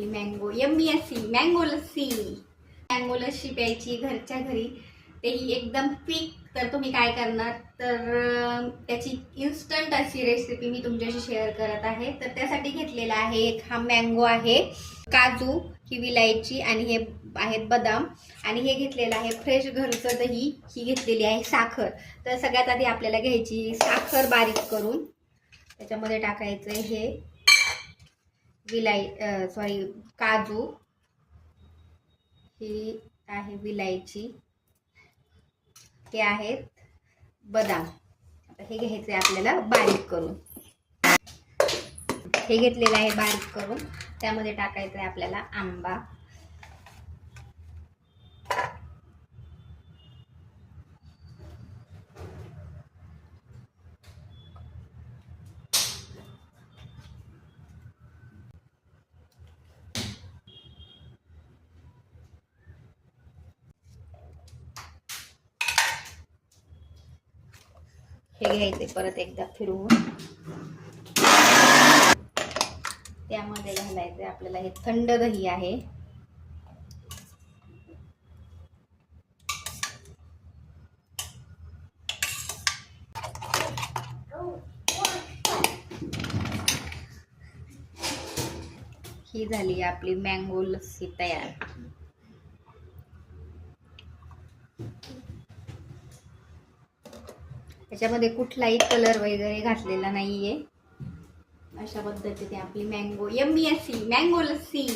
आपली mango yummy अशी mango lassi. Mango lassi प्यायची घरच्या घरी, तेही एकदम क्विक. तर तुम्ही काय करणार, तर त्याची इन्स्टंट अशी रेसिपी मी तुमच्याशी शेअर करत आहे. तर त्यासाठी घेतलेला आहे एक हा मँगो आहे, काजू, ही विलायची आणि हे आहेत बदाम, आणि हे घेतलेलं आहे फ्रेश घरचं दही, ही घेतलेली आहे साखर. तर सगळ्यात आधी आपल्याला घ्यायची साखर बारीक करून, त्याच्यामध्ये टाकायचं हे काजू, ही आहे विलायची, हे आहेत बदाम. आता हे घ्यायचे आपल्याला बारीक करून, हे घेतलेलं आहे बारीक करून. त्यामध्ये टाकायचं आहे आपल्याला आंबा, हे घ्यायचे परत एकदा फिरवून. त्यामध्ये घालायचे आपल्याला हे थंड दही आहे, ही झाली आपली मँगो लस्सी तयार. त्याच्यामध्ये कुठलाही कलर वगैरे घातलेला नाहीये. अशा पद्धतीने आपली मँगो यम्मी अशी मँगो लस्सी